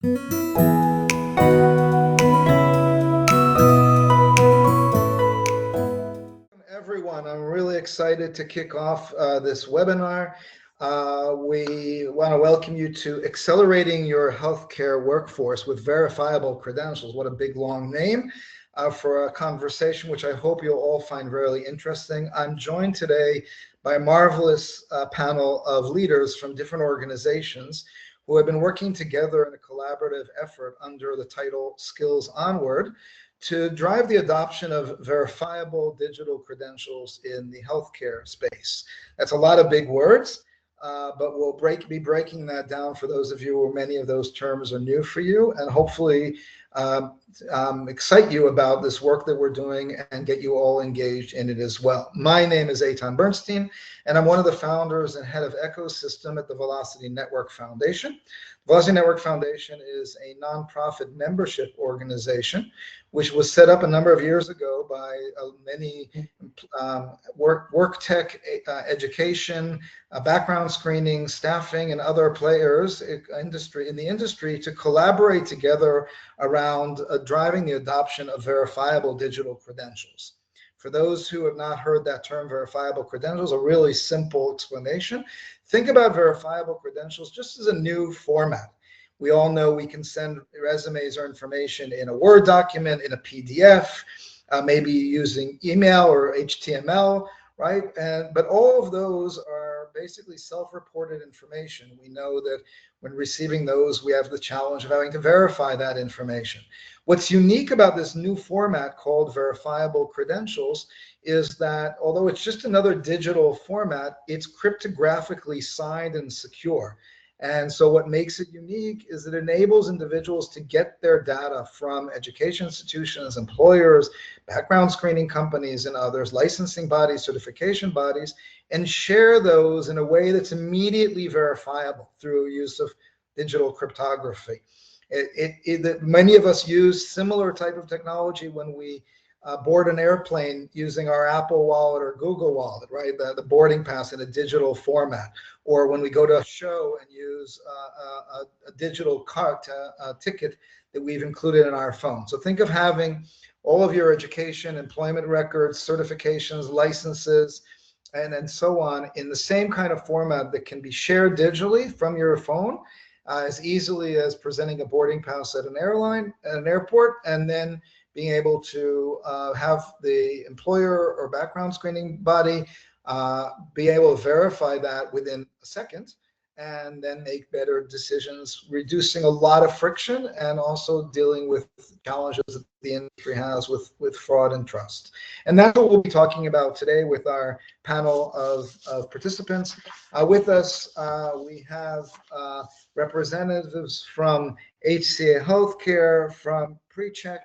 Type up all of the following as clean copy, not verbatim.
Everyone, I'm really excited to kick off this webinar. We want to welcome you to Accelerating Your Healthcare Workforce with Verifiable Credentials. What a big long name for a conversation, which I hope you'll all find really interesting. I'm joined today by a marvelous panel of leaders from different organizations who have been working together in a collaborative effort under the title SkillsONWARD to drive the adoption of verifiable digital credentials in the healthcare space. That's a lot of big words, but we'll be breaking that down for those of you where many of those terms are new for you, and hopefully excite you about this work that we're doing and get you all engaged in it as well. My name is Eitan Bernstein, and I'm one of the founders and head of ecosystem at the Velocity Network Foundation. Velocity Network Foundation is a nonprofit membership organization which was set up a number of years ago by many work tech, education, background screening, staffing, and other players in the industry to collaborate together around driving the adoption of verifiable digital credentials. For those who have not heard that term, verifiable credentials, a really simple explanation. Think about verifiable credentials just as a new format. We all know we can send resumes or information in a Word document, in a PDF, maybe using email or HTML, right? But all of those are basically self-reported information. We know that when receiving those, we have the challenge of having to verify that information. What's unique about this new format called verifiable credentials is that although it's just another digital format, it's cryptographically signed and secure. And so what makes it unique is it enables individuals to get their data from education institutions, employers, background screening companies, and others, licensing bodies, certification bodies, and share those in a way that's immediately verifiable through use of digital cryptography. Many of us use similar type of technology when we board an airplane using our Apple Wallet or Google Wallet, right? The boarding pass in a digital format, or when we go to a show and use a digital ticket that we've included in our phone. So think of having all of your education, employment records, certifications, licenses, and so on in the same kind of format that can be shared digitally from your phone as easily as presenting a boarding pass at an airport, and then being able to have the employer or background screening body be able to verify that within a second and then make better decisions, reducing a lot of friction and also dealing with challenges that the industry has with fraud and trust. And that's what we'll be talking about today with our panel of participants. With us, we have representatives from HCA Healthcare, from PreCheck,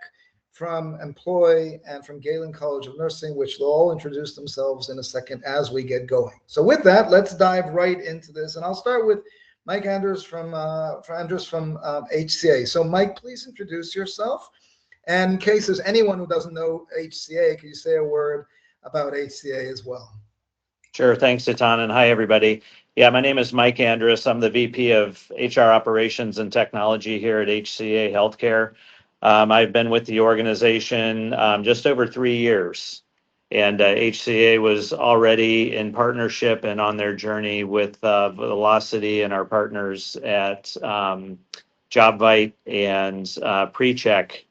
from Employ, and from Galen College of Nursing, which they'll all introduce themselves in a second as we get going. So with that, let's dive right into this. And I'll start with Mike Andrews from HCA. So Mike, please introduce yourself. And in case there's anyone who doesn't know HCA, can you say a word about HCA as well? Sure, thanks, Eitan, and hi, everybody. Yeah, my name is Mike Andrus. I'm the VP of HR Operations and Technology here at HCA Healthcare. I've been with the organization just over 3 years, and HCA was already in partnership and on their journey with Velocity and our partners at JobVite and PreCheck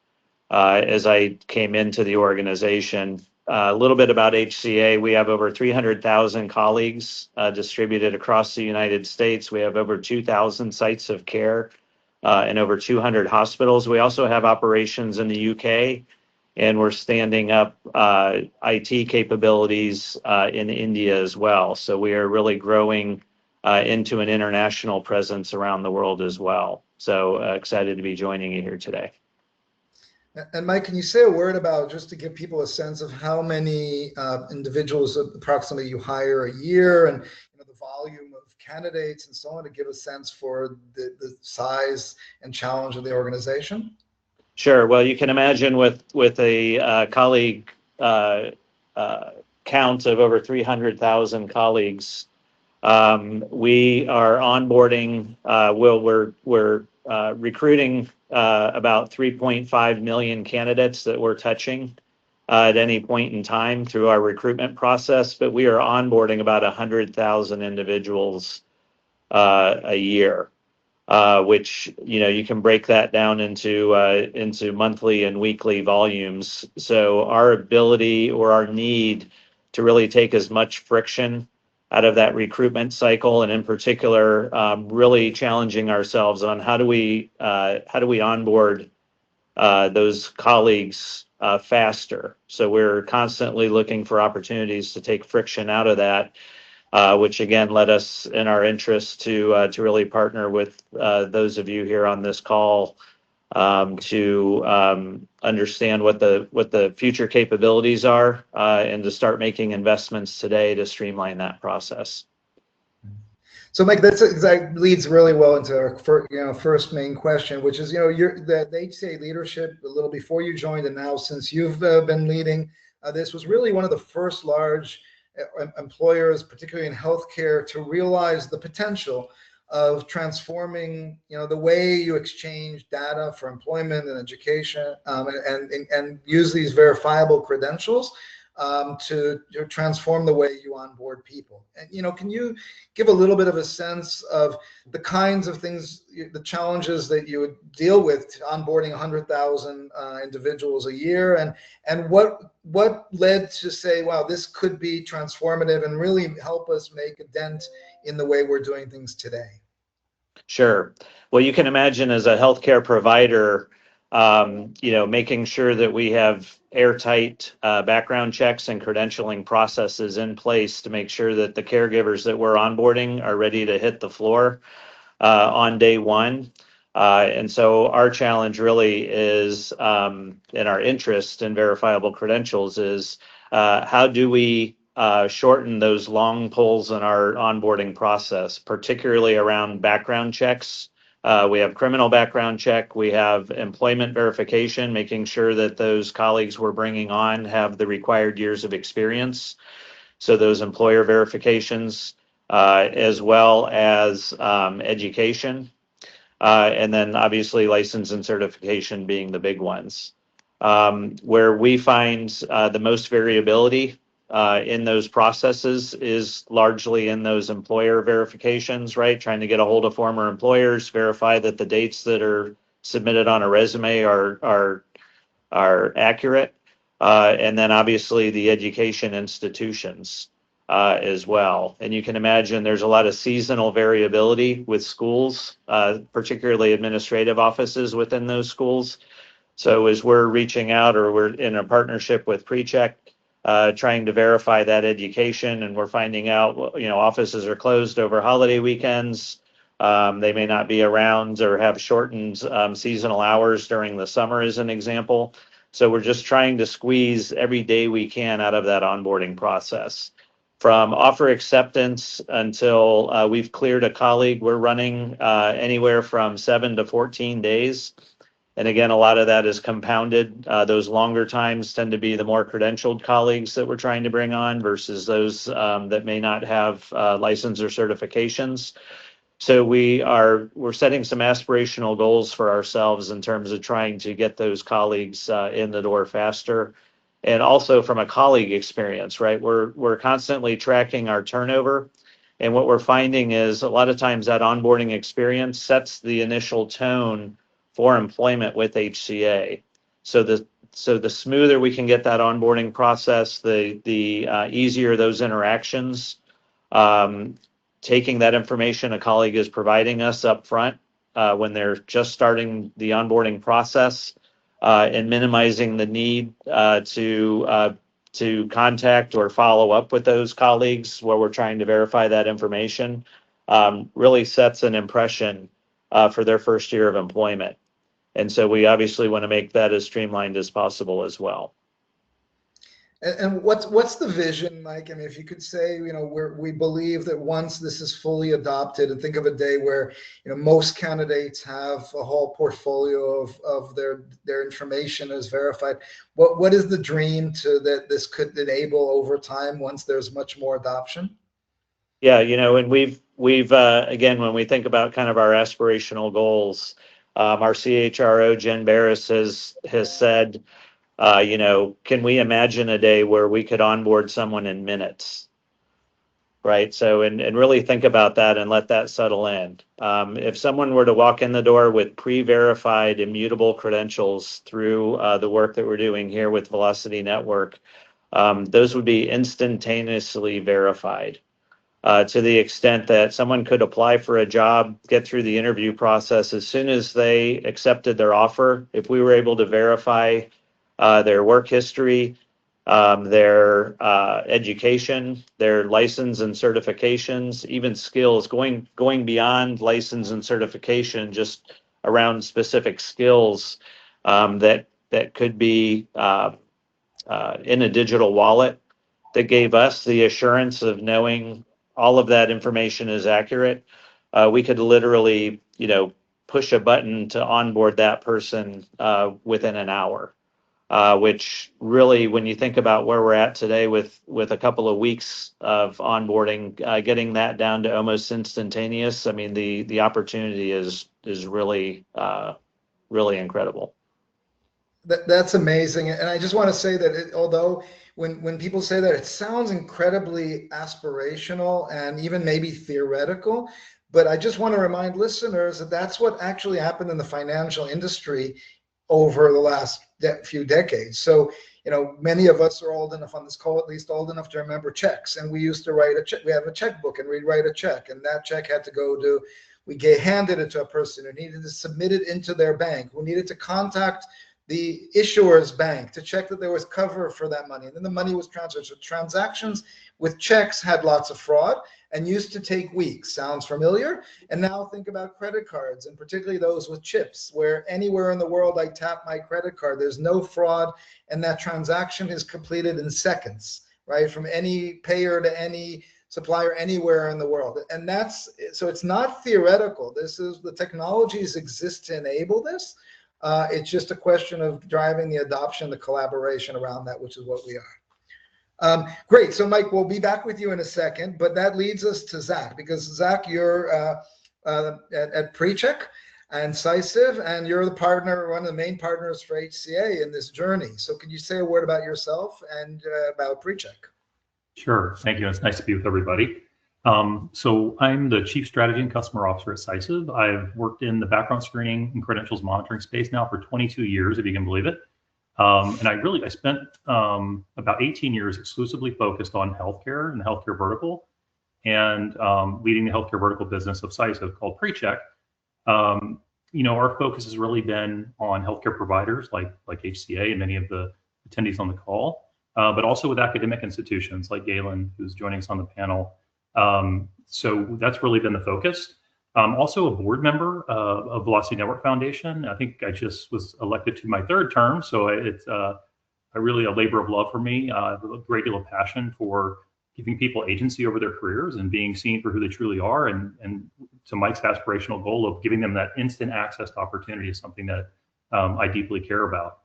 as I came into the organization. A little bit about HCA. We have over 300,000 colleagues distributed across the United States. We have over 2,000 sites of care and over 200 hospitals. We also have operations in the UK, and we're standing up IT capabilities in India as well. So we are really growing into an international presence around the world as well. So excited to be joining you here today. And Mike, can you say a word about, just to give people a sense of how many individuals approximately you hire a year, and the volume of candidates and so on, to give a sense for the size and challenge of the organization? Sure. Well, you can imagine with a colleague count of over 300,000 colleagues, we are onboarding. We're recruiting about 3.5 million candidates that we're touching at any point in time through our recruitment process, but we are onboarding about 100,000 individuals a year, which, you know, you can break that down into monthly and weekly volumes. So our ability or our need to really take as much friction out of that recruitment cycle, and in particular, really challenging ourselves on how do we onboard those colleagues faster. So we're constantly looking for opportunities to take friction out of that, which again led us in our interest to really partner with those of you here on this call to understand what the future capabilities are and to start making investments today to streamline that process. So, Mike, that leads really well into our first main question, which is, you're the HCA leadership a little before you joined, and now since you've been leading, this was really one of the first large employers, particularly in healthcare, to realize the potential of transforming, the way you exchange data for employment and education, and use these verifiable credentials to transform the way you onboard people. And can you give a little bit of a sense of the kinds of things, the challenges that you would deal with onboarding 100,000 individuals a year, and what led to say, wow, this could be transformative and really help us make a dent in the way we're doing things today? Sure. Well, you can imagine as a healthcare provider, making sure that we have airtight background checks and credentialing processes in place to make sure that the caregivers that we're onboarding are ready to hit the floor on day one. And so our challenge really is, and our interest in verifiable credentials is, how do we shorten those long pulls in our onboarding process, particularly around background checks. We have criminal background check, we have employment verification, making sure that those colleagues we're bringing on have the required years of experience. So those employer verifications, as well as education, and then obviously license and certification being the big ones. Where we find the most variability in those processes is largely in those employer verifications, right? Trying to get a hold of former employers, verify that the dates that are submitted on a resume are accurate, and then obviously the education institutions as well. And you can imagine there's a lot of seasonal variability with schools, particularly administrative offices within those schools. So as we're reaching out, or we're in a partnership with PreCheck, trying to verify that education, and we're finding out, offices are closed over holiday weekends. They may not be around or have shortened seasonal hours during the summer, as an example. So we're just trying to squeeze every day we can out of that onboarding process. From offer acceptance until we've cleared a colleague, we're running anywhere from 7 to 14 days. And again, a lot of that is compounded. Those longer times tend to be the more credentialed colleagues that we're trying to bring on versus those that may not have license or certifications. So we're setting some aspirational goals for ourselves in terms of trying to get those colleagues in the door faster. And also from a colleague experience, right? We're constantly tracking our turnover. And what we're finding is a lot of times that onboarding experience sets the initial tone for employment with HCA. So the smoother we can get that onboarding process, the easier those interactions. Taking that information a colleague is providing us up front when they're just starting the onboarding process, and minimizing the need to contact or follow up with those colleagues where we're trying to verify that information, really sets an impression for their first year of employment. And so we obviously want to make that as streamlined as possible as well. And what's the vision, Mike? I mean, if you could say, we believe that once this is fully adopted, and think of a day where, most candidates have a whole portfolio of their information is verified. What is the dream that this could enable over time once there's much more adoption? Yeah, and we've again, when we think about kind of our aspirational goals, Our CHRO, Jen Barris, has said, can we imagine a day where we could onboard someone in minutes? Right. So, and really think about that and let that settle in. If someone were to walk in the door with pre-verified immutable credentials through the work that we're doing here with Velocity Network, those would be instantaneously verified to the extent that someone could apply for a job, get through the interview process as soon as they accepted their offer. If we were able to verify their work history, their education, their license and certifications, even skills, going beyond license and certification, just around specific skills that could be in a digital wallet, that gave us the assurance of knowing all of that information is accurate. We could literally, push a button to onboard that person within an hour. Which really, when you think about where we're at today with a couple of weeks of onboarding, getting that down to almost instantaneous, I mean, the opportunity is really, really incredible. That's amazing. And I just want to say that although when people say that, it sounds incredibly aspirational and even maybe theoretical, but I just want to remind listeners that that's what actually happened in the financial industry over the last few decades. So, many of us are old enough on this call, at least old enough to remember checks. And we used to write a check. We have a checkbook and we'd write a check. And that check had to go to, handed it to a person who needed to submit it into their bank, who needed to contact the issuer's bank to check that there was cover for that money. And then the money was transferred. So transactions with checks had lots of fraud and used to take weeks. Sounds familiar? And now think about credit cards, and particularly those with chips, where anywhere in the world I tap my credit card, there's no fraud, and that transaction is completed in seconds, right? From any payer to any supplier anywhere in the world. And so it's not theoretical. The technologies exist to enable this. It's just a question of driving the adoption, the collaboration around that, which is what we are. Great. So, Mike, we'll be back with you in a second, but that leads us to Zach, because Zach, you're at PreCheck and Incisive, and you're the partner, one of the main partners for HCA in this journey. So could you say a word about yourself and about PreCheck? Sure. Thank you. It's nice to be with everybody. So I'm the Chief Strategy and Customer Officer at Incisive. I've worked in the background screening and credentials monitoring space now for 22 years, if you can believe it. And I spent about 18 years exclusively focused on healthcare and the healthcare vertical, and leading the healthcare vertical business of Incisive called PreCheck. Our focus has really been on healthcare providers like HCA and many of the attendees on the call, but also with academic institutions like Galen, who's joining us on the panel. So that's really been the focus. Also a board member of Velocity Network Foundation. I think I just was elected to my third term, so it's really a labor of love for me. I have a great deal of passion for giving people agency over their careers and being seen for who they truly are. And to Mike's aspirational goal of giving them that instant access to opportunity is something that I deeply care about.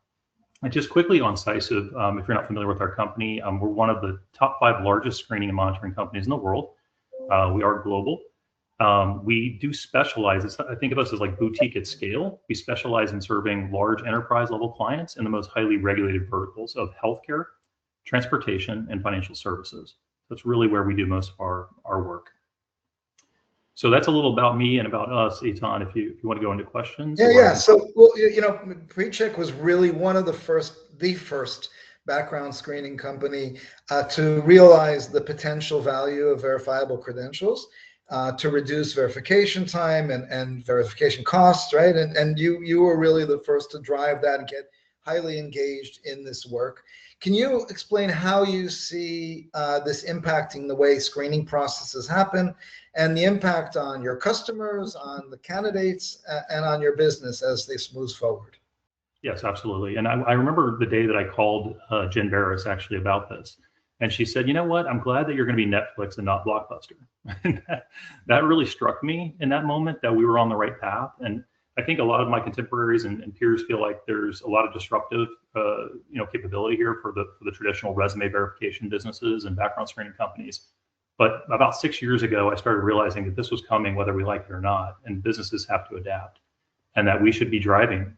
And just quickly on Incisive, if you're not familiar with our company, we're one of the top 5 largest screening and monitoring companies in the world. We are global. We do specialize, I think of us as like boutique at scale. We specialize in serving large enterprise level clients in the most highly regulated verticals of healthcare, transportation, and financial services. That's really where we do most of our work. So that's a little about me and about us, Eitan, if you want to go into questions. Yeah. So, well, PreCheck was really one of the first background screening company to realize the potential value of verifiable credentials, to reduce verification time and verification costs, right? And you were really the first to drive that and get highly engaged in this work. Can you explain how you see this impacting the way screening processes happen and the impact on your customers, on the candidates, and on your business as this moves forward? Yes, absolutely. And I remember the day that I called Jen Barris actually about this. And she said, you know what, I'm glad that you're going to be Netflix and not Blockbuster. And that really struck me in that moment, that we were on the right path. And I think a lot of my contemporaries and peers feel like there's a lot of disruptive capability here for the traditional resume verification businesses and background screening companies. But about 6 years ago, I started realizing that this was coming whether we like it or not, and businesses have to adapt. and that we should be driving,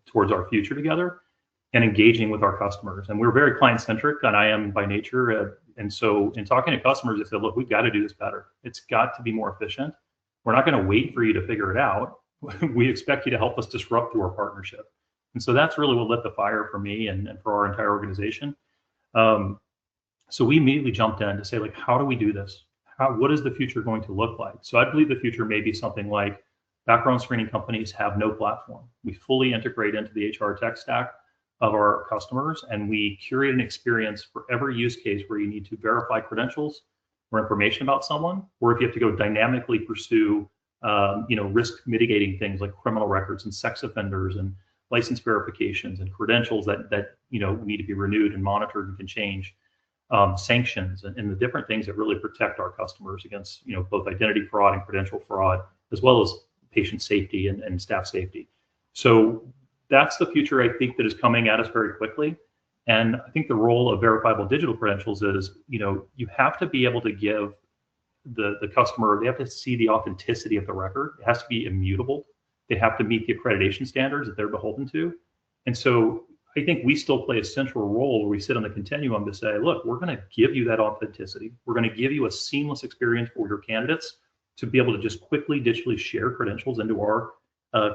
towards our future together and engaging with our customers. And we're very client-centric, and I am by nature. And so in talking to customers, I said, look, we've got to do this better. It's got to be more efficient. We're not going to wait for you to figure it out. We expect you to help us disrupt through our partnership. And so that's really what lit the fire for me and for our entire organization. So we immediately jumped in to say, like, how do we do this? What is the future going to look like? So I believe the future may be something like background screening companies have no platform. We fully integrate into the HR tech stack of our customers, and we curate an experience for every use case where you need to verify credentials or information about someone, or if you have to go dynamically pursue risk mitigating things like criminal records and sex offenders and license verifications and credentials that need to be renewed and monitored and can change, sanctions and the different things that really protect our customers against both identity fraud and credential fraud, as well as patient safety and staff safety. So that's the future, I think, that is coming at us very quickly. And I think the role of verifiable digital credentials is, you have to be able to give the customer, they have to see the authenticity of the record. It has to be immutable. They have to meet the accreditation standards that they're beholden to. And so I think we still play a central role where we sit on the continuum to say, look, we're going to give you that authenticity. We're going to give you a seamless experience for your candidates to be able to just quickly digitally share credentials into our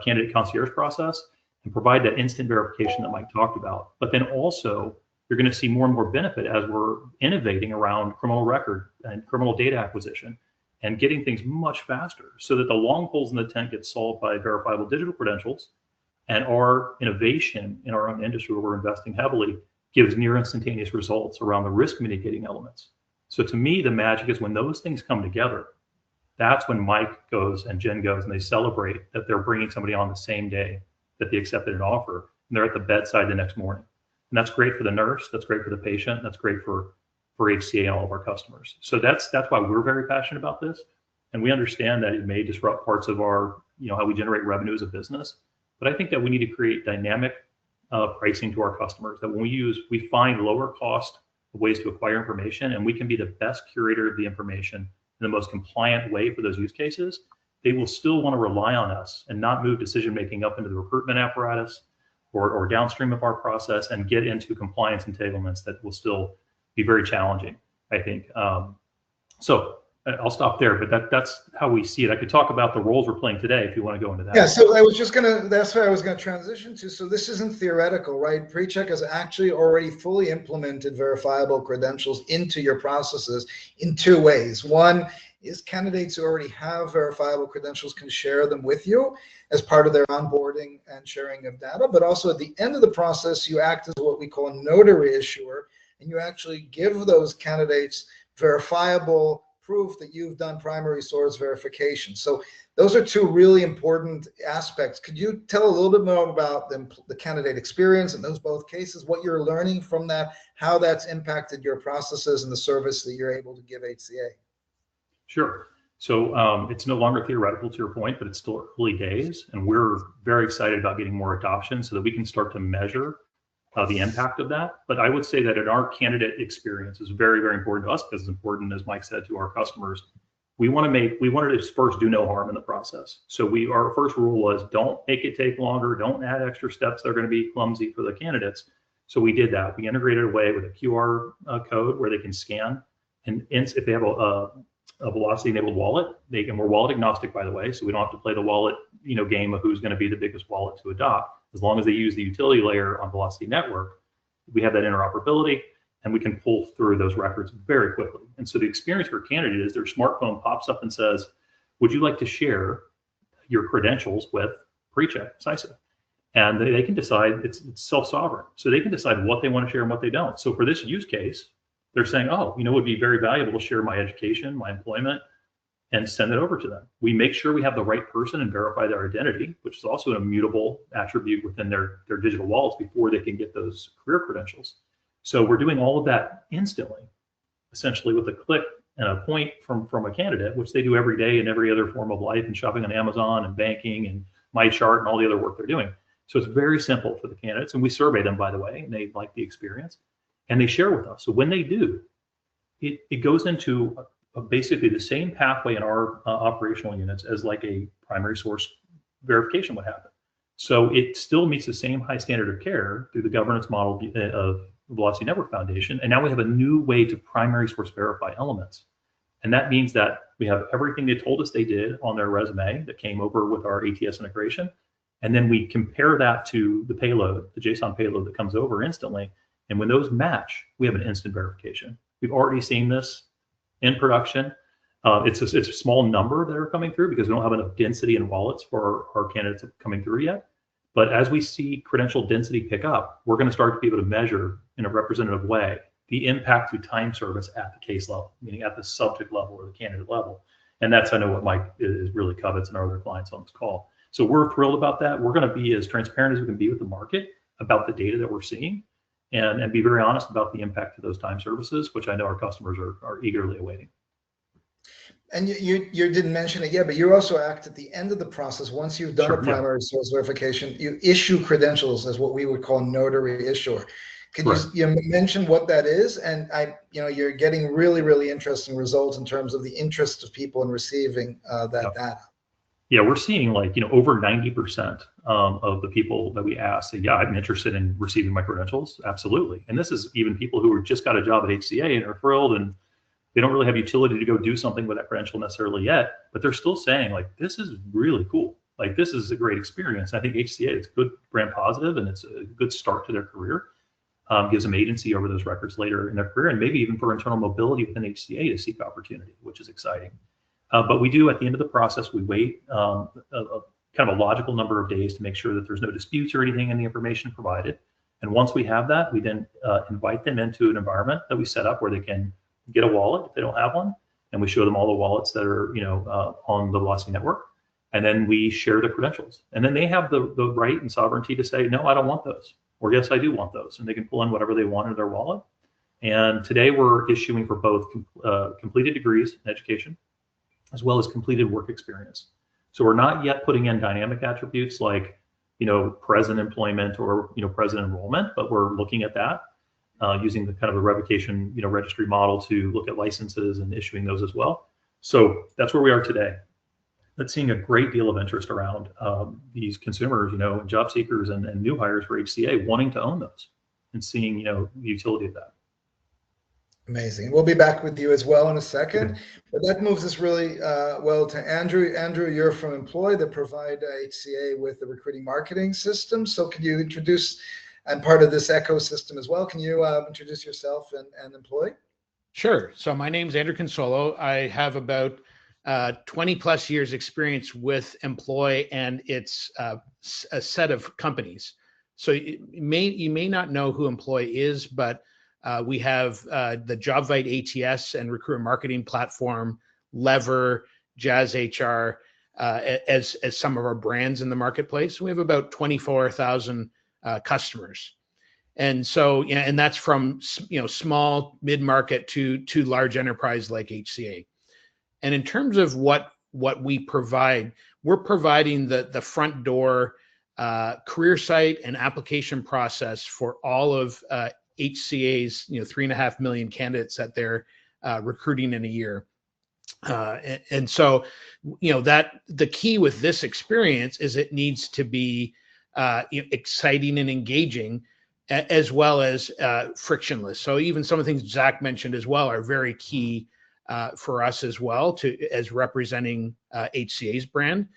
candidate concierge process and provide that instant verification that Mike talked about. But then also, you're going to see more and more benefit as we're innovating around criminal record and criminal data acquisition and getting things much faster so that the long poles in the tent get solved by verifiable digital credentials, and our innovation in our own industry where we're investing heavily gives near instantaneous results around the risk mitigating elements. So to me, the magic is when those things come together. That's when Mike goes and Jen goes and they celebrate that they're bringing somebody on the same day that they accepted an offer, and they're at the bedside the next morning. And that's great for the nurse, that's great for the patient, that's great for HCA and all of our customers. So that's why we're very passionate about this. And we understand that it may disrupt parts of our, how we generate revenue as a business. But I think that we need to create dynamic pricing to our customers, that when we find lower cost ways to acquire information, and we can be the best curator of the information in the most compliant way for those use cases. They will still want to rely on us and not move decision-making up into the recruitment apparatus or downstream of our process and get into compliance entanglements that will still be very challenging, I think. So I'll stop there, but that's how we see it. I could talk about the roles we're playing today if you want to go into that. Yeah, so that's where I was gonna transition to. So this isn't theoretical, right? PreCheck has actually already fully implemented verifiable credentials into your processes in two ways. One is candidates who already have verifiable credentials can share them with you as part of their onboarding and sharing of data, but also at the end of the process, you act as what we call a notary issuer, and you actually give those candidates verifiable proof that you've done primary source verification. So those are two really important aspects. Could you tell a little bit more about the candidate experience in those both cases, what you're learning from that, how that's impacted your processes and the service that you're able to give HCA? Sure. So it's no longer theoretical, to your point, but it's still early days, and we're very excited about getting more adoption so that we can start to measure the impact of that. But I would say that in our candidate experience is very, very important to us because it's important, as Mike said, to our customers. We wanted to first do no harm in the process. So our first rule was don't make it take longer, don't add extra steps that are going to be clumsy for the candidates. So we did that. We integrated away with a QR code where they can scan, and if they have a Velocity-enabled wallet, we're wallet agnostic, by the way, so we don't have to play the wallet, game of who's going to be the biggest wallet to adopt. As long as they use the utility layer on Velocity Network, we have that interoperability, and we can pull through those records very quickly. And so the experience for a candidate is their smartphone pops up and says, "Would you like to share your credentials with PreCheck CISA?" And they can decide. It's self-sovereign, so they can decide what they want to share and what they don't. So for this use case, they're saying, oh, it would be very valuable to share my education, my employment, and send it over to them. We make sure we have the right person and verify their identity, which is also an immutable attribute within their digital wallets before they can get those career credentials. So we're doing all of that instantly, essentially with a click and a point from a candidate, which they do every day in every other form of life and shopping on Amazon and banking and MyChart and all the other work they're doing. So it's very simple for the candidates, and we survey them, by the way, and they like the experience. And they share with us. So when they do, it goes into basically the same pathway in our operational units as like a primary source verification would happen. So it still meets the same high standard of care through the governance model of Velocity Network Foundation. And now we have a new way to primary source verify elements. And that means that we have everything they told us they did on their resume that came over with our ATS integration. And then we compare that to the payload, the JSON payload that comes over instantly. And when those match, we have an instant verification. We've already seen this in production. It's a small number that are coming through because we don't have enough density in wallets for our candidates coming through yet. But as we see credential density pick up, we're going to start to be able to measure in a representative way the impact to time service at the case level, meaning at the subject level or the candidate level. And that's, I know, what Mike is really covets and our other clients on this call. So we're thrilled about that. We're going to be as transparent as we can be with the market about the data that we're seeing and be very honest about the impact to those time services, which I know our customers are eagerly awaiting. And you didn't mention it yet, but you also act at the end of the process. Once you've done a primary source verification, you issue credentials as what we would call notary issuer. Could you mention what that is? And you're getting really, really interesting results in terms of the interest of people in receiving that data. Yeah, we're seeing over 90% of the people that we ask say, yeah, I'm interested in receiving my credentials. Absolutely. And this is even people who just got a job at HCA and are thrilled and they don't really have utility to go do something with that credential necessarily yet, but they're still saying this is really cool. This is a great experience. I think HCA is good brand positive and it's a good start to their career. Gives them agency over those records later in their career and maybe even for internal mobility within HCA to seek opportunity, which is exciting. But we do, at the end of the process, we wait kind of a logical number of days to make sure that there's no disputes or anything in the information provided. And once we have that, we then invite them into an environment that we set up where they can get a wallet if they don't have one, and we show them all the wallets that are on the Velocity network, and then we share the credentials, and then they have the right and sovereignty to say, no, I don't want those, or yes, I do want those, and they can pull in whatever they want in their wallet. And today we're issuing for both completed degrees in education as well as completed work experience. So we're not yet putting in dynamic attributes like present employment or present enrollment, but we're looking at that. Using the kind of a revocation, registry model to look at licenses and issuing those as well. So that's where we are today. That's seeing a great deal of interest around these consumers, job seekers and new hires for HCA wanting to own those and seeing, the utility of that. Amazing. We'll be back with you as well in a second, but that moves us really well to Andrew. Andrew, you're from Employ that provide HCA with the recruiting marketing system. So can you introduce and part of this ecosystem as well? Can you introduce yourself and Employ? Sure. So my name's Andrew Consolo. I have about 20 plus years experience with Employ and its a set of companies. So you may not know who Employ is, but we have the JobVite ATS and recruitment marketing platform, Lever, Jazz HR as some of our brands in the marketplace. We have about 24,000 customers. And so, and that's from, small mid-market to large enterprise like HCA. And in terms of what we provide, we're providing the front door career site and application process for all of HCA's, 3.5 million candidates that they're recruiting in a year. And so, that the key with this experience is it needs to be exciting and engaging, as well as frictionless. So even some of the things Zach mentioned as well are very key for us as well, as representing HCA's brand.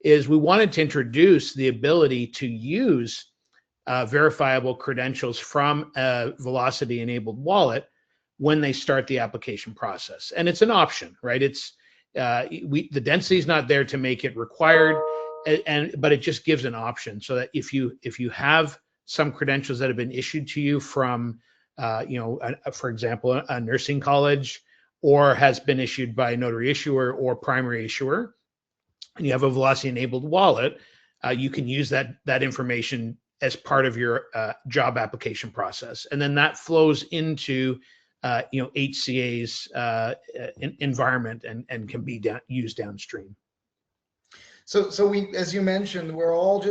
Is we wanted to introduce the ability to use verifiable credentials from a Velocity enabled wallet when they start the application process, and it's an option, right? It's the density is not there to make it required. But it just gives an option so that if you have some credentials that have been issued to you from, for example, a nursing college, or has been issued by a notary issuer or primary issuer, and you have a Velocity enabled wallet, you can use that information as part of your job application process, and then that flows into HCA's environment and can be used downstream. So we, as you mentioned, we're all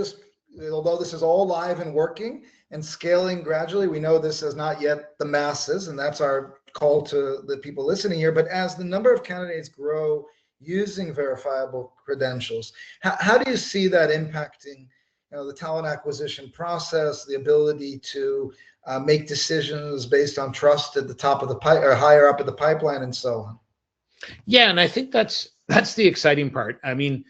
although this is all live and working and scaling gradually, we know this is not yet the masses, and that's our call to the people listening here. But as the number of candidates grow using verifiable credentials. How do you see that impacting, the talent acquisition process, the ability to make decisions based on trust at the top of the pipe or higher up in the pipeline and so on? Yeah, and I think that's the exciting part. I mean,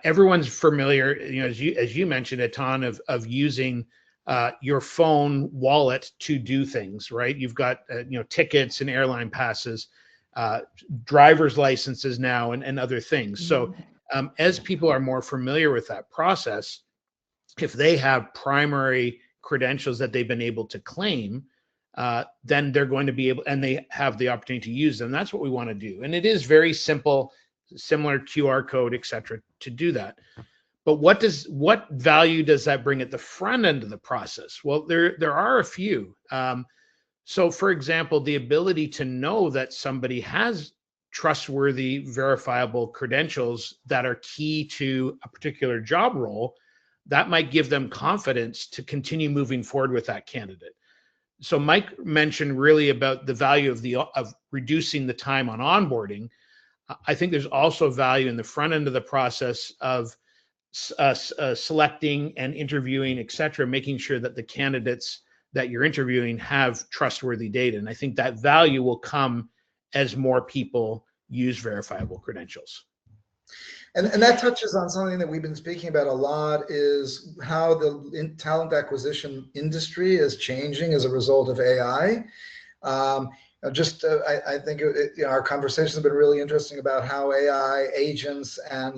everyone's familiar, as you mentioned, a ton of using your phone wallet to do things, right? You've got tickets and airline passes, driver's licenses now, and other things. So as people are more familiar with that process, if they have primary credentials that they've been able to claim, then they're going to be able, and they have the opportunity to use them. That's what we want to do. And it is very simple, similar QR code, et cetera, to do that. But what value does that bring at the front end of the process? Well, there are a few. So for example, the ability to know that somebody has trustworthy, verifiable credentials that are key to a particular job role, that might give them confidence to continue moving forward with that candidate. So Mike mentioned really about the value of reducing the time on onboarding. I think there's also value in the front end of the process of selecting and interviewing, et cetera, making sure that the candidates that you're interviewing have trustworthy data. And I think that value will come as more people use verifiable credentials. And that touches on something that we've been speaking about a lot, is how the talent acquisition industry is changing as a result of AI. I think our conversations have been really interesting about how AI agents and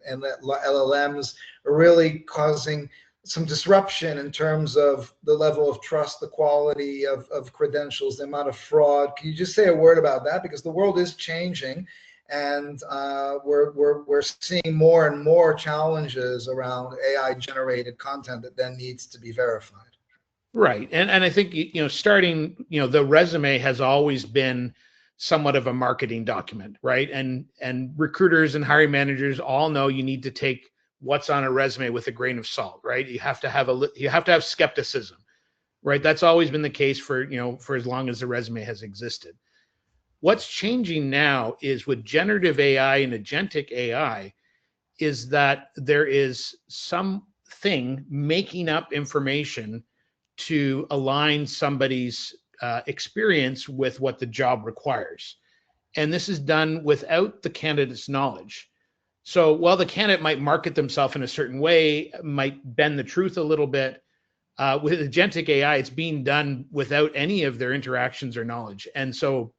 LLMs are really causing some disruption in terms of the level of trust, the quality of credentials, the amount of fraud. Can you just say a word about that? Because the world is changing, and we're seeing more and more challenges around AI generated content that then needs to be verified. Right. And I think, starting, the resume has always been somewhat of a marketing document, right? And recruiters and hiring managers all know you need to take what's on a resume with a grain of salt, right? You have to have skepticism, right? That's always been the case for as long as the resume has existed. What's changing now is with generative AI and agentic AI is that there is something making up information to align somebody's experience with what the job requires. And this is done without the candidate's knowledge. So while the candidate might market themselves in a certain way, might bend the truth a little bit, with agentic AI, it's being done without any of their interactions or knowledge. And so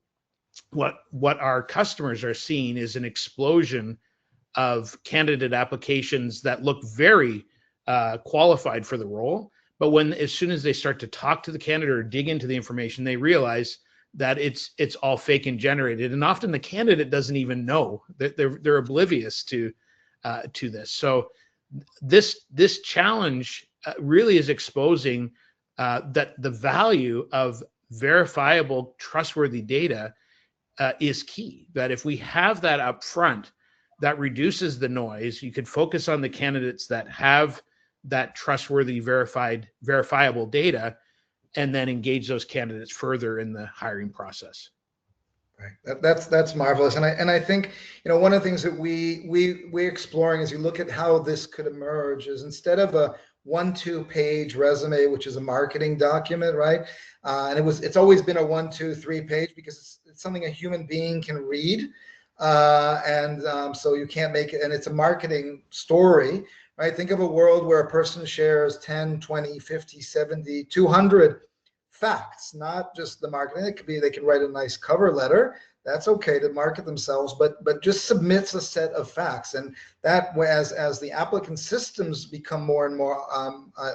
what our customers are seeing is an explosion of candidate applications that look very qualified for the role. But as soon as they start to talk to the candidate or dig into the information, they realize that it's all fake and generated. And often the candidate doesn't even know that they're oblivious to this. So this challenge really is exposing that the value of verifiable, trustworthy data is key. That if we have that up front, that reduces the noise. You could focus on the candidates that have that trustworthy, verifiable data, and then engage those candidates further in the hiring process. Right. That's marvelous. And I think one of the things that we're exploring as you look at how this could emerge is, instead of a 1-2 page resume, which is a marketing document, right? And it's always been a 1-2-3 page because it's something a human being can read. So you can't make it, and it's a marketing story, right? Think of a world where a person shares 10, 20, 50, 70, 200 facts, not just the marketing. It could be they can write a nice cover letter. That's okay to market themselves, but just submits a set of facts. And that, as the applicant systems become more and more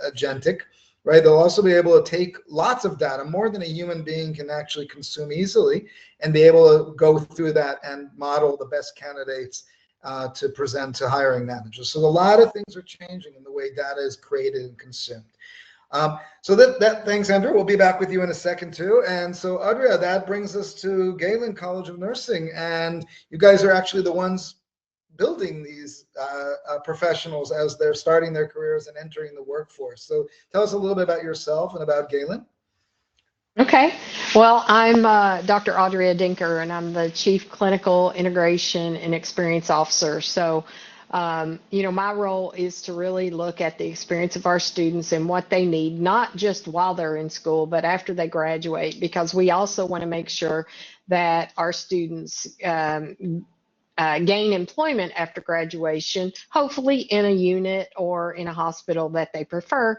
agentic, right, they'll also be able to take lots of data, more than a human being can actually consume easily, and be able to go through that and model the best candidates to present to hiring managers. So a lot of things are changing in the way data is created and consumed. Thanks, Andrew. We'll be back with you in a second too. And so, Audrey, that brings us to Galen College of Nursing, and you guys are actually the ones building these professionals as they're starting their careers and entering the workforce. So tell us a little bit about yourself and about Galen. Okay. Well, I'm Dr. Audria Dinker, and I'm the Chief Clinical Integration and Experience Officer. So, my role is to really look at the experience of our students and what they need, not just while they're in school, but after they graduate, because we also want to make sure that our students gain employment after graduation, hopefully in a unit or in a hospital that they prefer,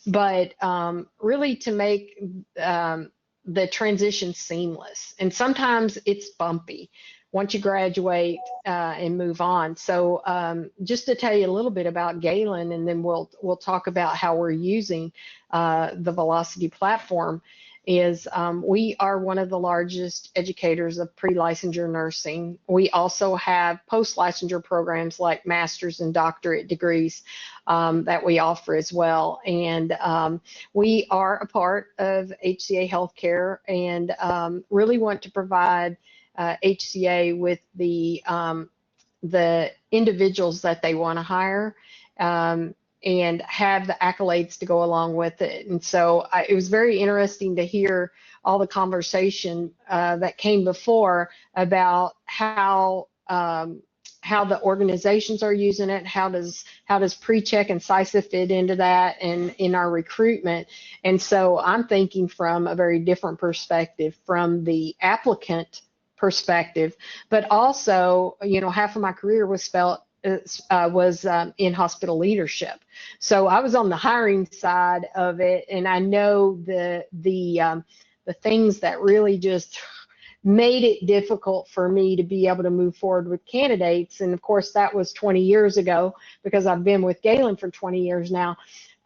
but really to make the transition seamless. And sometimes it's bumpy once you graduate and move on. So just to tell you a little bit about Galen, and then we'll talk about how we're using the Velocity platform. Is we are one of the largest educators of pre-licensure nursing. We also have post-licensure programs like master's and doctorate degrees that we offer as well. And we are a part of HCA Healthcare, and really want to provide HCA with the individuals that they want to hire. And have the accolades to go along with it. And so it was very interesting to hear all the conversation that came before about how the organizations are using it, how does PreCheck and CISA fit into that and in our recruitment. And so I'm thinking from a very different perspective, from the applicant perspective, but also, half of my career was in hospital leadership. So I was on the hiring side of it, and I know the things that really just made it difficult for me to be able to move forward with candidates. And of course, that was 20 years ago, because I've been with Galen for 20 years now.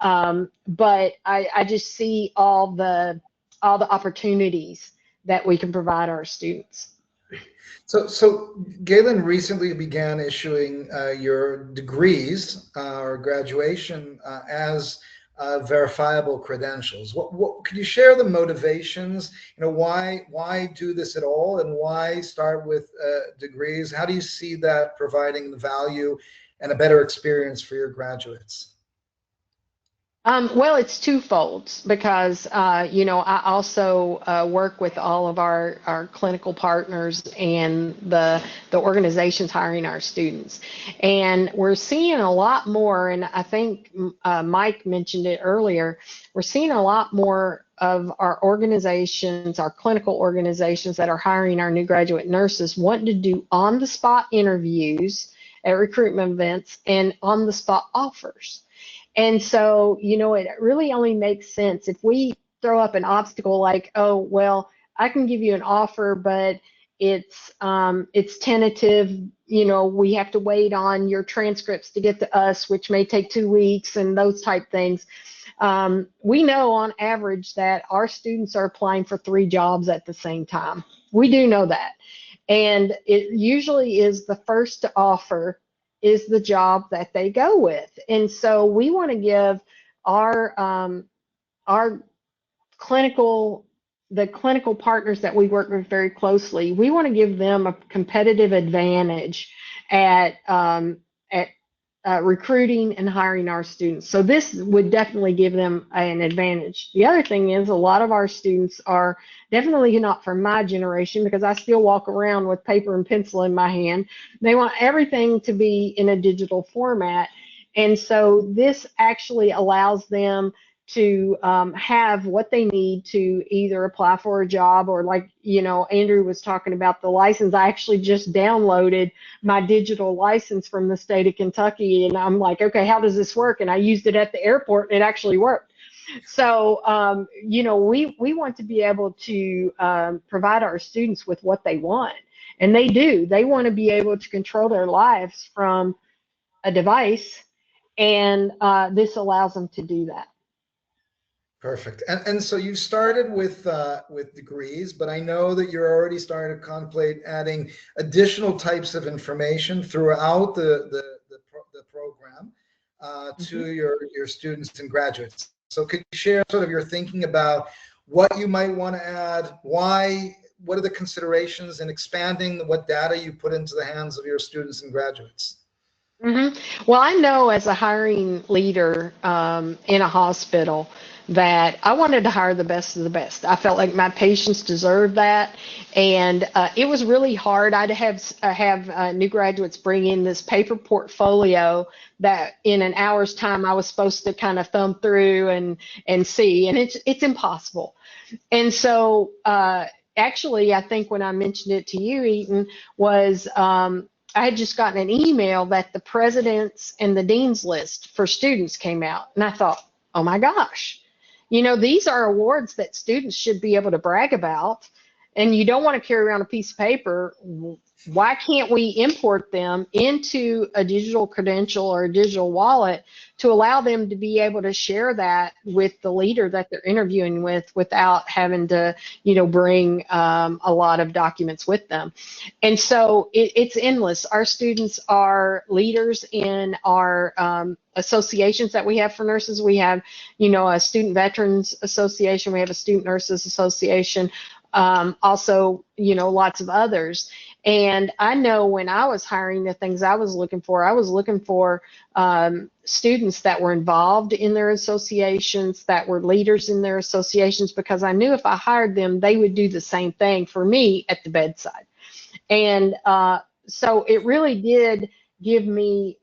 But I just see all the opportunities that we can provide our students. So Galen recently began issuing your degrees or graduation as verifiable credentials. What could you share the motivations? Why do this at all, and why start with degrees? How do you see that providing the value and a better experience for your graduates? Well, it's twofold, because, I also work with all of our clinical partners and the organizations hiring our students. And we're seeing a lot more, and I think Mike mentioned it earlier, we're seeing a lot more of our organizations, our clinical organizations that are hiring our new graduate nurses, wanting to do on-the-spot interviews at recruitment events and on-the-spot offers. And so, it really only makes sense if we throw up an obstacle like, oh, well, I can give you an offer, but it's tentative. We have to wait on your transcripts to get to us, which may take 2 weeks, and those type things. We know on average that our students are applying for 3 jobs at the same time. We do know that. And it usually is the first to offer is the job that they go with. And so we want to give our clinical partners that we work with very closely, we want to give them a competitive advantage at recruiting and hiring our students. So this would definitely give them an advantage. The other thing is, a lot of our students are definitely not from my generation, because I still walk around with paper and pencil in my hand. They want everything to be in a digital format. And so this actually allows them to have what they need to either apply for a job, or like, Andrew was talking about the license. I actually just downloaded my digital license from the state of Kentucky, and I'm like, okay, how does this work? And I used it at the airport, and it actually worked. So, we want to be able to provide our students with what they want, and they do. They want to be able to control their lives from a device, and this allows them to do that. Perfect. And so you started with degrees, but I know that you're already starting to contemplate adding additional types of information throughout the program to your students and graduates. So could you share sort of your thinking about what you might want to add, why, what are the considerations in expanding what data you put into the hands of your students and graduates? Well, I know as a hiring leader in a hospital that I wanted to hire the best of the best. I felt like my patients deserved that, and it was really hard. I'd have new graduates bring in this paper portfolio that in an hour's time I was supposed to kind of thumb through and see, and it's impossible. And so actually, I think when I mentioned it to you, Eaton, was I had just gotten an email that the president's and the dean's list for students came out. And I thought, oh my gosh, these are awards that students should be able to brag about. And you don't want to carry around a piece of paper. Why can't we import them into a digital credential or a digital wallet to allow them to be able to share that with the leader that they're interviewing with without having to, bring a lot of documents with them? And so it's endless. Our students are leaders in our associations that we have for nurses. We have, a Student Veterans Association. We have a Student Nurses Association. Also, lots of others. And I know when I was hiring, the things I was looking for students that were involved in their associations, that were leaders in their associations, because I knew if I hired them, they would do the same thing for me at the bedside. And so it really did give me,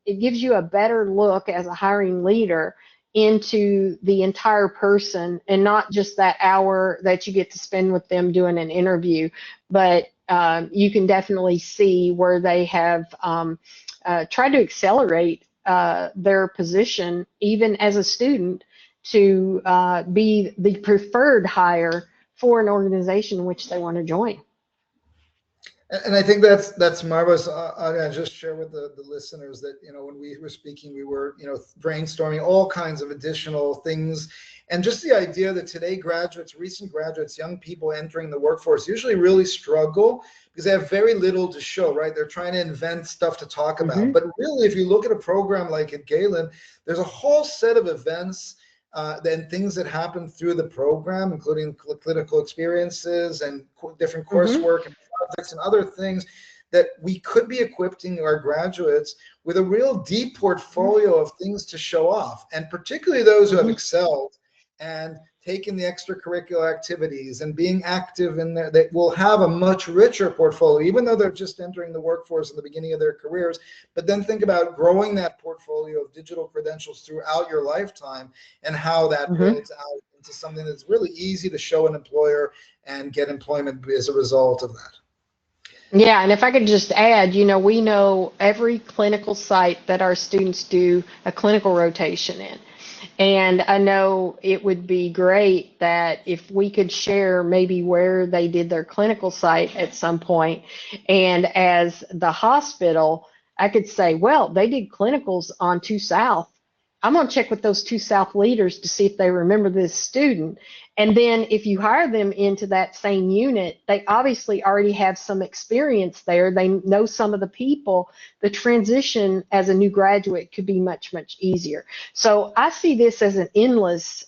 it gives you a better look as a hiring leader into the entire person, and not just that hour that you get to spend with them doing an interview, but you can definitely see where they have tried to accelerate their position, even as a student, to be the preferred hire for an organization in which they want to join. And I think that's marvelous. I'll just share with the listeners that, when we were speaking, we were, brainstorming all kinds of additional things. And just the idea that today graduates, recent graduates, young people entering the workforce usually really struggle because they have very little to show, right? They're trying to invent stuff to talk about. Mm-hmm. But really, if you look at a program like at Galen, there's a whole set of events and things that happen through the program, including clinical experiences and different coursework and projects and other things that we could be equipping our graduates with a real deep portfolio of things to show off, and particularly those who have excelled and taken the extracurricular activities and being active in there, they will have a much richer portfolio, even though they're just entering the workforce at the beginning of their careers. But then think about growing that portfolio of digital credentials throughout your lifetime and how that builds out into something that's really easy to show an employer and get employment as a result of that. Yeah, and if I could just add, we know every clinical site that our students do a clinical rotation in. And I know it would be great that if we could share maybe where they did their clinical site at some point, and as the hospital, I could say, well, they did clinicals on 2 South. I'm going to check with those 2 South leaders to see if they remember this student. And then if you hire them into that same unit, they obviously already have some experience there. They know some of the people. The transition as a new graduate could be much, much easier. So I see this as an endless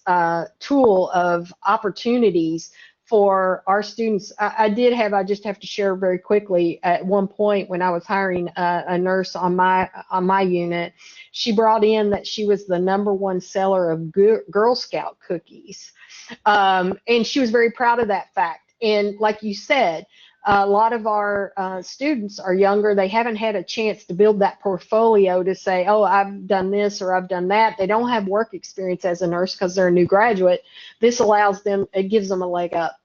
tool of opportunities for our students. I just have to share very quickly, at one point when I was hiring a nurse on my unit, she brought in that she was the #1 seller of Girl Scout cookies. And she was very proud of that fact. And like you said, a lot of our students are younger. They haven't had a chance to build that portfolio to say, oh, I've done this or I've done that. They don't have work experience as a nurse because they're a new graduate. This allows them, it gives them a leg up.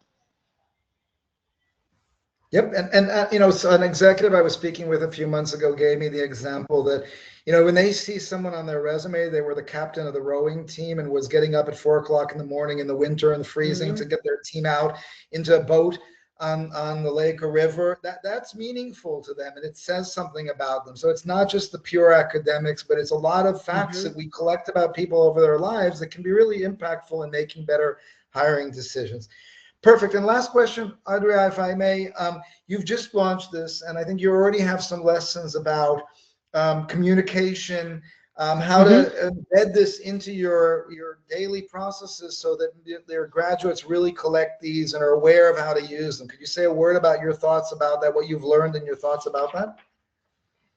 Yep, and so an executive I was speaking with a few months ago gave me the example that, when they see someone on their resume, they were the captain of the rowing team and was getting up at 4 o'clock in the morning in the winter and freezing to get their team out into a boat on the lake or river. That's meaningful to them, and it says something about them. So it's not just the pure academics, but it's a lot of facts that we collect about people over their lives that can be really impactful in making better hiring decisions. Perfect. And last question, Audrey, if I may, you've just launched this, and I think you already have some lessons about communication, how to embed this into your daily processes so that their graduates really collect these and are aware of how to use them. Could you say a word about your thoughts about that, what you've learned and your thoughts about that?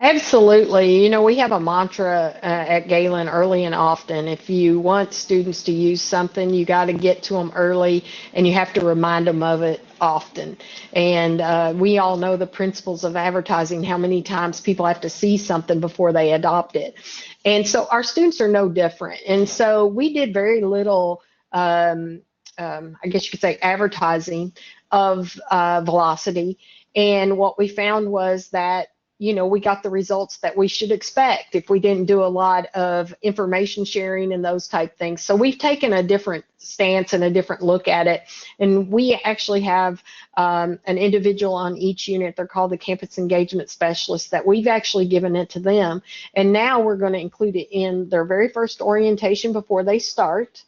Absolutely. We have a mantra at Galen, early and often. If you want students to use something, you got to get to them early and you have to remind them of it often. And we all know the principles of advertising, how many times people have to see something before they adopt it. And so our students are no different. And so we did very little, I guess you could say, advertising of velocity. And what we found was that we got the results that we should expect if we didn't do a lot of information sharing and those type things. So we've taken a different stance and a different look at it. And we actually have an individual on each unit. They're called the campus engagement specialists, that we've actually given it to them. And now we're going to include it in their very first orientation before they start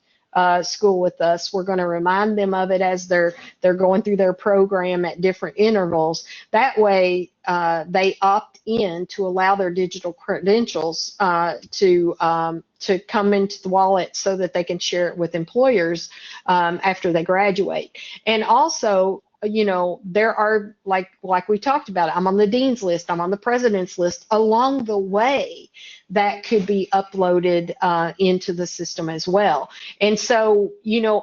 school with us. We're going to remind them of it as they're going through their program at different intervals. That way, they opt in to allow their digital credentials to come into the wallet so that they can share it with employers after they graduate. And also, there are, like we talked about, I'm on the dean's list, I'm on the president's list along the way that could be uploaded into the system as well. And so,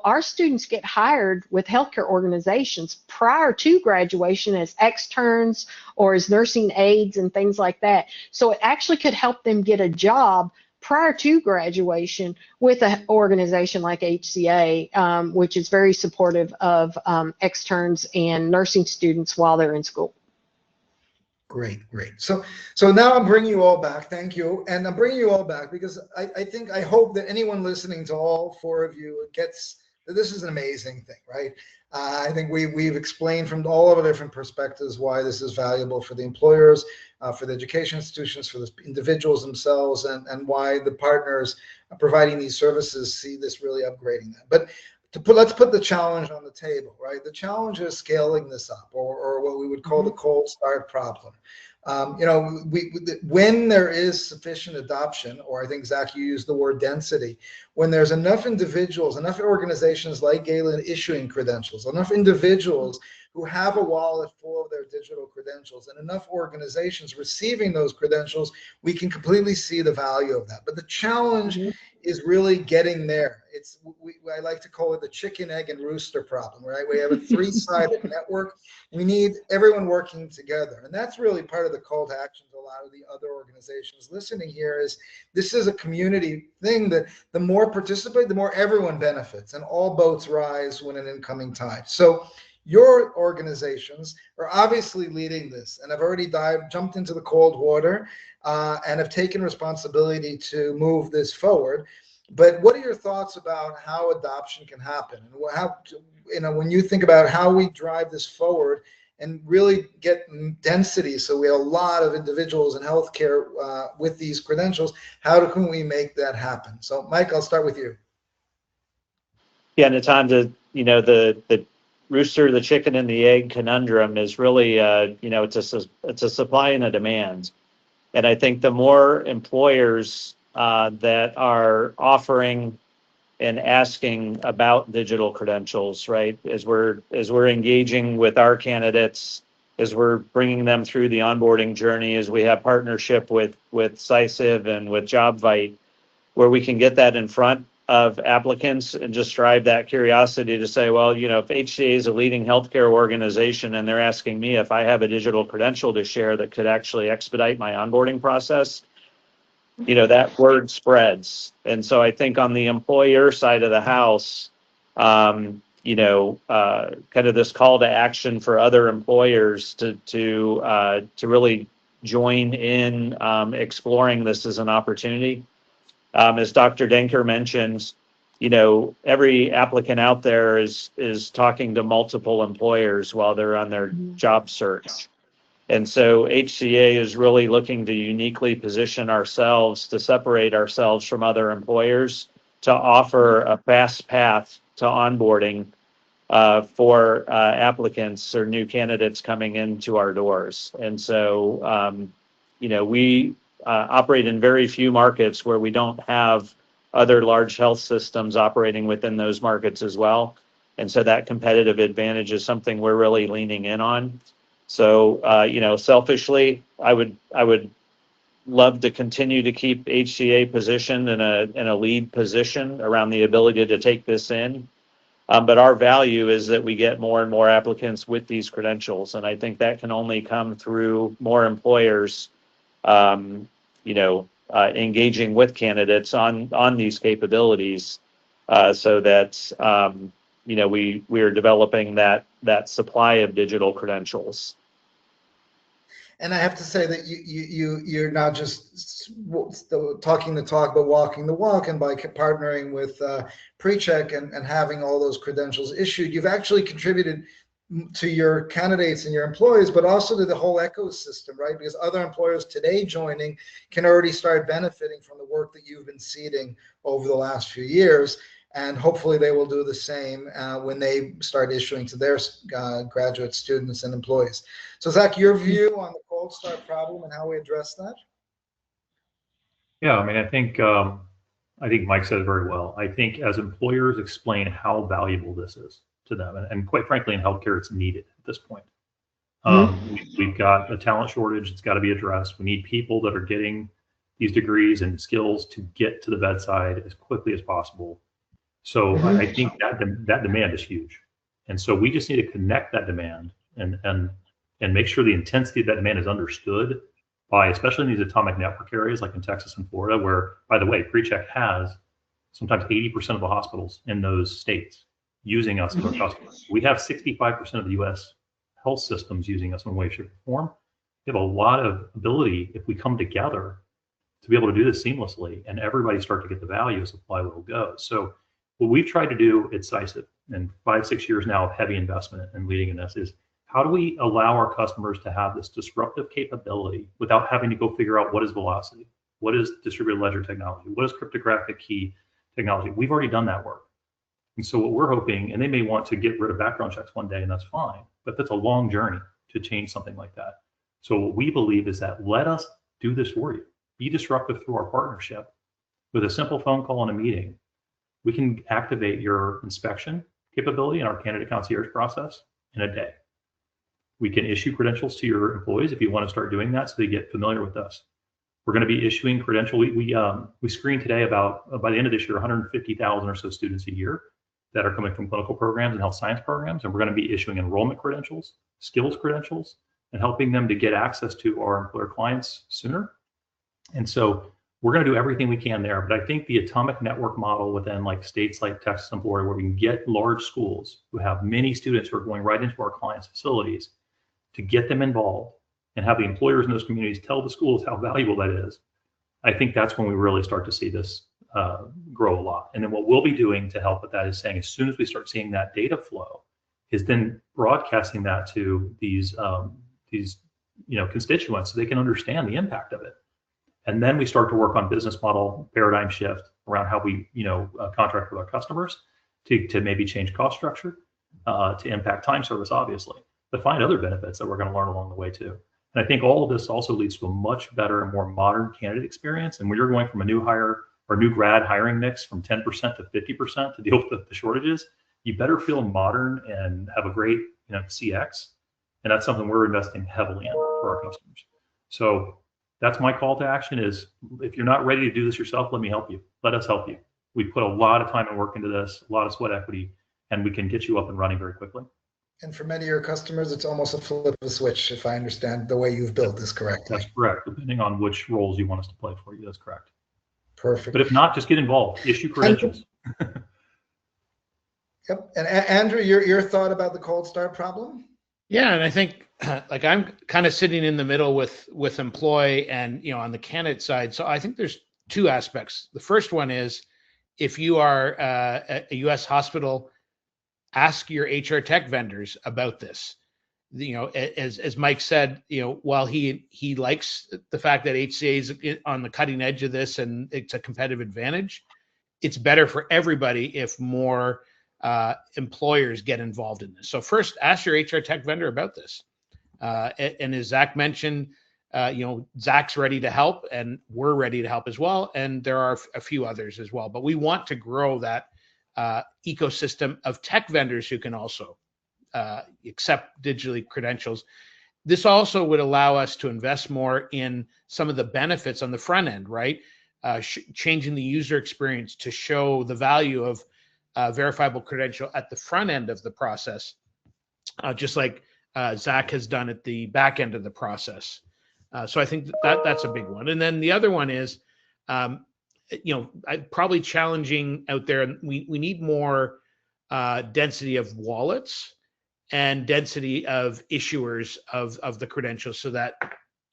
our students get hired with healthcare organizations prior to graduation as externs or as nursing aides and things like that. So it actually could help them get a job prior to graduation with an organization like HCA, which is very supportive of externs and nursing students while they're in school. Great. So now I'm bringing you all back. Thank you. And I'm bringing you all back because I hope that anyone listening to all four of you gets that this is an amazing thing, right? I think we've explained from all of the different perspectives why this is valuable for the employers, for the education institutions, for the individuals themselves, and why the partners providing these services see this really upgrading them. But let's put the challenge on the table, right? The challenge is scaling this up, or what we would call the cold start problem. When there is sufficient adoption, or I think, Zach, you used the word density, when there's enough individuals, enough organizations like Galen issuing credentials, enough individuals who have a wallet full of their digital credentials, and enough organizations receiving those credentials, we can completely see the value of that. But the challenge is really getting there. I like to call it the chicken, egg, and rooster problem, right? We have a three-sided network. We need everyone working together. And that's really part of the call to action to a lot of the other organizations listening here is this is a community thing that the more participate, the more everyone benefits, and all boats rise when an incoming tide. So your organizations are obviously leading this and have already jumped into the cold water and have taken responsibility to move this forward. But what are your thoughts about how adoption can happen? And how, when you think about how we drive this forward and really get density, so we have a lot of individuals in healthcare with these credentials, how can we make that happen? So, Mike, I'll start with you. Yeah, Natan, the rooster, the chicken, and the egg conundrum is really, it's a supply and a demand. And I think the more employers that are offering and asking about digital credentials, right, as we're engaging with our candidates, as we're bringing them through the onboarding journey, as we have partnership with CISIV and with JobVite, where we can get that in front of applicants and just drive that curiosity to say, well, if HCA is a leading healthcare organization and they're asking me if I have a digital credential to share that could actually expedite my onboarding process, that word spreads. And so I think on the employer side of the house, kind of this call to action for other employers to really join in exploring this as an opportunity. As Dr. Denker mentions, every applicant out there is talking to multiple employers while they're on their job search. And so HCA is really looking to uniquely position ourselves to separate ourselves from other employers to offer a fast path to onboarding for applicants or new candidates coming into our doors. And so, we operate in very few markets where we don't have other large health systems operating within those markets as well. And so that competitive advantage is something we're really leaning in on. So, selfishly, I would love to continue to keep HCA positioned in a lead position around the ability to take this in. But our value is that we get more and more applicants with these credentials. And I think that can only come through more employers, engaging with candidates on these capabilities, so that, we are developing that supply of digital credentials. And I have to say that you're not just talking the talk, but walking the walk. And by partnering with PreCheck and having all those credentials issued, you've actually contributed to your candidates and your employees, but also to the whole ecosystem, right? Because other employers today joining can already start benefiting from the work that you've been seeding over the last few years. And hopefully they will do the same when they start issuing to their graduate students and employees. So Zach, your view on the cold start problem and how we address that? Yeah, I mean, I think Mike said it very well. I think as employers explain how valuable this is to them, and quite frankly, in healthcare, it's needed at this point. We've got a talent shortage. It's got to be addressed. We need people that are getting these degrees and skills to get to the bedside as quickly as possible. So I think that demand is huge. And so we just need to connect that demand and make sure the intensity of that demand is understood by, especially in these atomic network areas like in Texas and Florida, where, by the way, PreCheck has sometimes 80% of the hospitals in those states using us as our customers. We have 65% of the US health systems using us in way, shape, or form. We have a lot of ability, if we come together, to be able to do this seamlessly and everybody start to get the value as the flywheel goes. So what we've tried to do at SISA in 5-6 years now of heavy investment and leading in this is, how do we allow our customers to have this disruptive capability without having to go figure out what is velocity, what is distributed ledger technology, what is cryptographic key technology? We've already done that work. And so what we're hoping, and they may want to get rid of background checks one day, and that's fine, but that's a long journey to change something like that. So what we believe is that let us do this for you. Be disruptive through our partnership. With a simple phone call and a meeting, we can activate your inspection capability in our candidate concierge process in a day. We can issue credentials to your employees if you want to start doing that, so they get familiar with us. We're going to be issuing credential. We screen today about, by the end of this year, 150,000 or so students a year that are coming from clinical programs and health science programs. And we're going to be issuing enrollment credentials, skills credentials, and helping them to get access to our employer clients sooner. And so we're going to do everything we can there. But I think the atomic network model within like states like Texas and Florida, where we can get large schools who have many students who are going right into our clients' facilities, to get them involved and have the employers in those communities tell the schools how valuable that is, I think that's when we really start to see this grow a lot. And then what we'll be doing to help with that is saying, as soon as we start seeing that data flow, is then broadcasting that to these constituents so they can understand the impact of it. And then we start to work on business model paradigm shift around how we contract with our customers to maybe change cost structure, to impact time service, obviously, but find other benefits that we're going to learn along the way too. And I think all of this also leads to a much better and more modern candidate experience. And when you're going from a new hire or new grad hiring mix from 10% to 50% to deal with the shortages, you better feel modern and have a great CX. And that's something we're investing heavily in for our customers. So that's my call to action is, if you're not ready to do this yourself, let me help you. Let us help you. We put a lot of time and work into this, a lot of sweat equity, and we can get you up and running very quickly. And for many of your customers, it's almost a flip of a switch, if I understand the way you've built this correctly. That's correct. Depending on which roles you want us to play for you, that's correct. Perfect. But if not, just get involved. Issue credentials. Yep. And Andrew, your thought about the cold start problem? Yeah, and I think like I'm kind of sitting in the middle with employee and on the candidate side. So I think there's two aspects. The first one is, if you are a U.S. hospital, ask your HR tech vendors about this. As Mike said, while he likes the fact that HCA is on the cutting edge of this and it's a competitive advantage, it's better for everybody if more employers get involved in this. So first, ask your HR tech vendor about this. And as Zach mentioned, Zach's ready to help, and we're ready to help as well. And there are a few others as well. But we want to grow that ecosystem of tech vendors who can also accept digitally credentials. This also would allow us to invest more in some of the benefits on the front end, right? Changing the user experience to show the value of verifiable credential at the front end of the process, just like Zach has done at the back end of the process. So I think that's a big one. And then the other one is, probably challenging out there. We need more density of wallets and density of issuers of the credentials, so that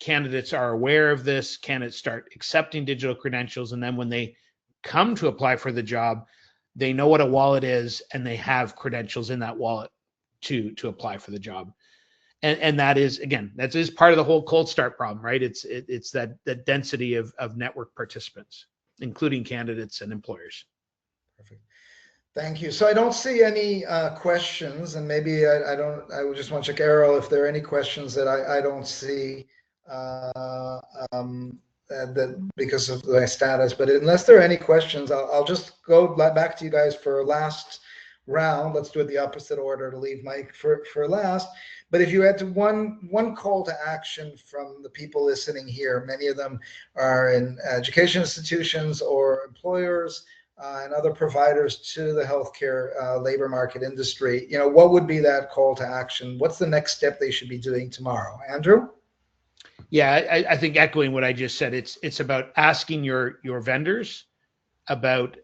candidates are aware of this, candidates start accepting digital credentials, and then when they come to apply for the job, they know what a wallet is and they have credentials in that wallet to apply for the job. And that is, again, that is part of the whole cold start problem, right? It's that density of network participants, including candidates and employers. Perfect. Thank you. So I don't see any questions, and maybe I would just want to check, Errol, if there are any questions that I don't see that because of my status. But unless there are any questions, I'll just go back to you guys for a last round. Let's do it the opposite order to leave Mike for last. But if you had to one call to action from the people listening here, many of them are in education institutions or employers and other providers to the healthcare labor market industry, what would be that call to action? What's the next step they should be doing tomorrow? Andrew? Yeah, I think echoing what I just said, it's about asking your vendors about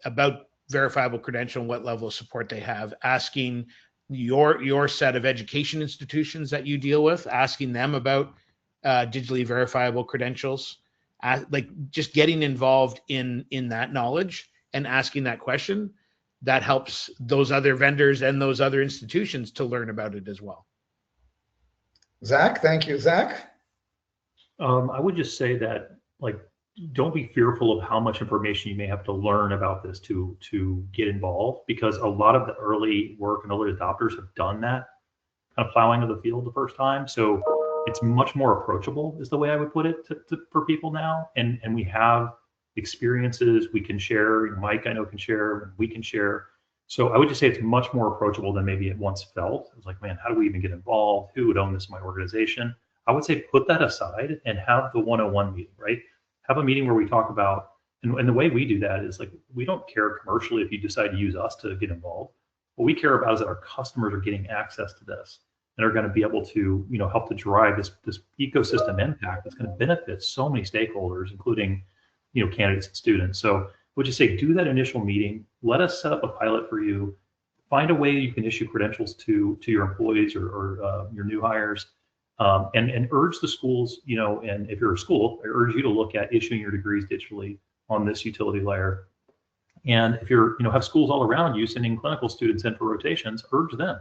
verifiable credential and what level of support they have, asking your set of education institutions that you deal with, asking them about digitally verifiable credentials, like just getting involved in that knowledge and asking that question. That helps those other vendors and those other institutions to learn about it as well. Zach, thank you. Zach? I would just say that, don't be fearful of how much information you may have to learn about this to get involved, because a lot of the early work and early adopters have done that kind of plowing of the field the first time. So it's much more approachable is the way I would put it for people now. And we have experiences we can share. Mike, I know, can share, we can share. So I would just say it's much more approachable than maybe it once felt. It was like, man, how do we even get involved? Who would own this in my organization? I would say put that aside and have the 101 meeting, right? Have a meeting where we talk about, and the way we do that is, we don't care commercially if you decide to use us to get involved. What we care about is that our customers are getting access to this and are going to be able to, help to drive this ecosystem impact that's going to benefit so many stakeholders, including, candidates and students. So we'll just say, do that initial meeting. Let us set up a pilot for you. Find a way you can issue credentials to your employees or your new hires. And urge the schools, and if you're a school, I urge you to look at issuing your degrees digitally on this utility layer. And if you're, have schools all around you sending clinical students in for rotations, urge them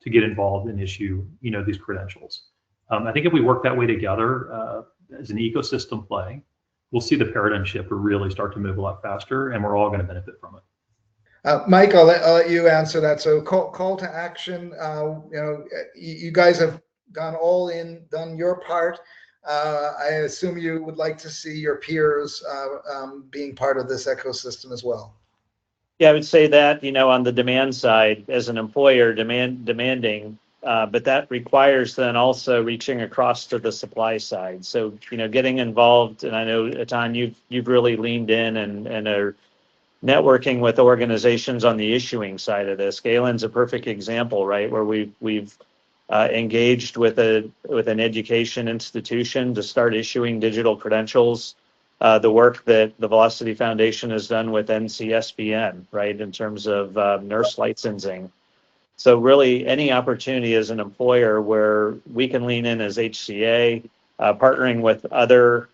to get involved and issue, these credentials. I think if we work that way together as an ecosystem play, we'll see the paradigm shift really start to move a lot faster, and we're all going to benefit from it. Mike, I'll let you answer that. So call to action. You guys have gone all in, done your part. I assume you would like to see your peers being part of this ecosystem as well. Yeah, I would say that, on the demand side, as an employer, demanding, but that requires then also reaching across to the supply side. So, getting involved, and I know, Atan, you've really leaned in and are networking with organizations on the issuing side of this. Galen's a perfect example, right, where we've engaged with an education institution to start issuing digital credentials. The work that the Velocity Foundation has done with NCSBN, right, in terms of nurse licensing. So really, any opportunity as an employer where we can lean in as HCA, partnering with other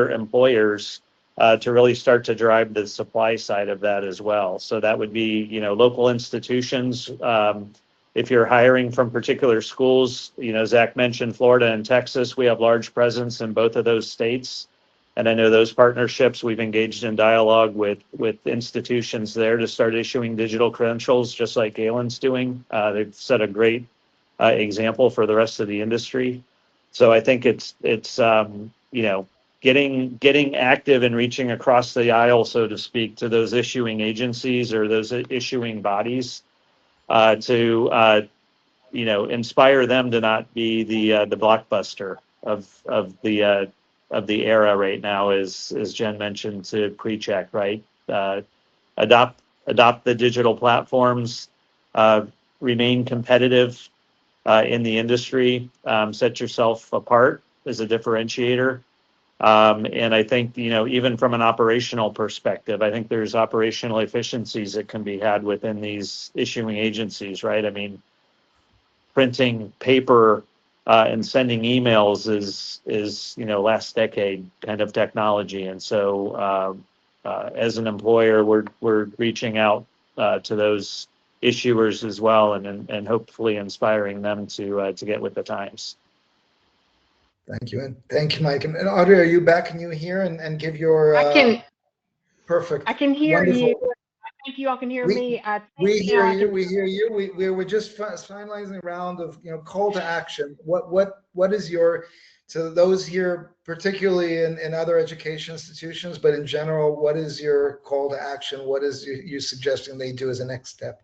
employers to really start to drive the supply side of that as well. So that would be, local institutions. If you're hiring from particular schools, Zach mentioned Florida and Texas. We have large presence in both of those states. And I know those partnerships, we've engaged in dialogue with institutions there to start issuing digital credentials, just like Galen's doing. They've set a great example for the rest of the industry. So I think it's getting active and reaching across the aisle, so to speak, to those issuing agencies or those issuing bodies to inspire them to not be the blockbuster of the era right now, as Jen mentioned, to pre-check, right? Adopt the digital platforms, remain competitive in the industry, set yourself apart as a differentiator. And I think, even from an operational perspective, I think there's operational efficiencies that can be had within these issuing agencies, right? I mean, printing paper and sending emails is last decade kind of technology. And so as an employer, we're reaching out to those issuers as well, and hopefully inspiring them to get with the times. Thank you. And thank you, Mike. And Audrey, are you back? Can you hear and give your perfect? I can hear wonderful. you. I think you all can hear me. We hear you. We hear you. We were just finalizing a round of call to action. What is your, to those here, particularly in other education institutions, but in general, what is your call to action? What is you suggesting they do as a next step?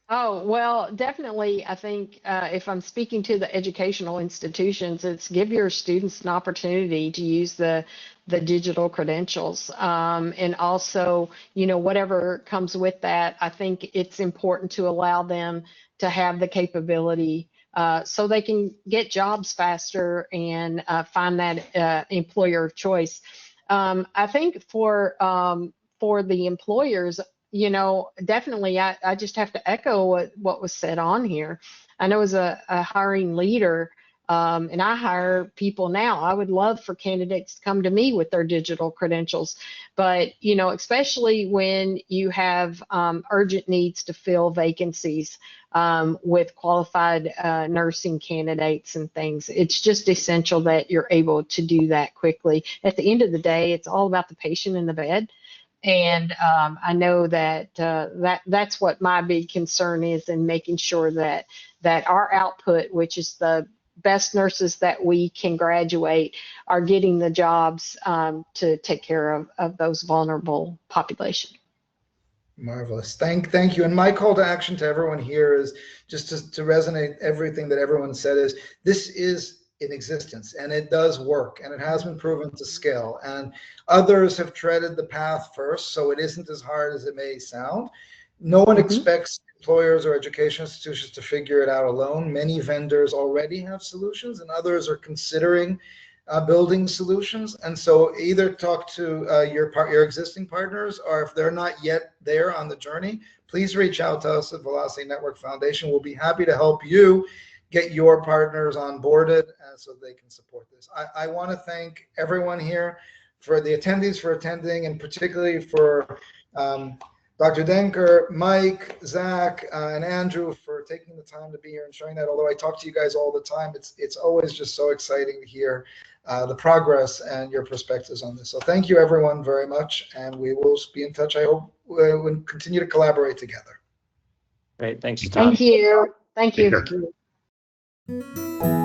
Oh, well, definitely. I think if I'm speaking to the educational institutions, it's give your students an opportunity to use the digital credentials. And also, whatever comes with that, I think it's important to allow them to have the capability so they can get jobs faster and find that employer of choice. I think for the employers, definitely, I just have to echo what was said on here. I know as a hiring leader, and I hire people now, I would love for candidates to come to me with their digital credentials. But, especially when you have urgent needs to fill vacancies with qualified nursing candidates and things, it's just essential that you're able to do that quickly. At the end of the day, it's all about the patient in the bed. And I know that that's what my big concern is, in making sure that our output, which is the best nurses that we can graduate, are getting the jobs to take care of those vulnerable population. Marvelous. Thank you. And my call to action to everyone here is just to resonate everything that everyone said is this is in existence, and it does work, and it has been proven to scale, and others have treaded the path first, so it isn't as hard as it may sound. No one expects employers or education institutions to figure it out alone. Many vendors already have solutions, and others are considering building solutions. And so either talk to your existing partners, or if they're not yet there on the journey, please reach out to us at Velocity Network Foundation. We'll be happy to help you get your partners onboarded so they can support this. I want to thank everyone here, for the attendees for attending, and particularly for Dr. Denker, Mike, Zach, and Andrew for taking the time to be here and sharing that. Although I talk to you guys all the time, it's always just so exciting to hear the progress and your perspectives on this. So thank you everyone very much, and we will be in touch. I hope we'll continue to collaborate together. Great, thanks, Tom. Thank you. Thank you. Take care.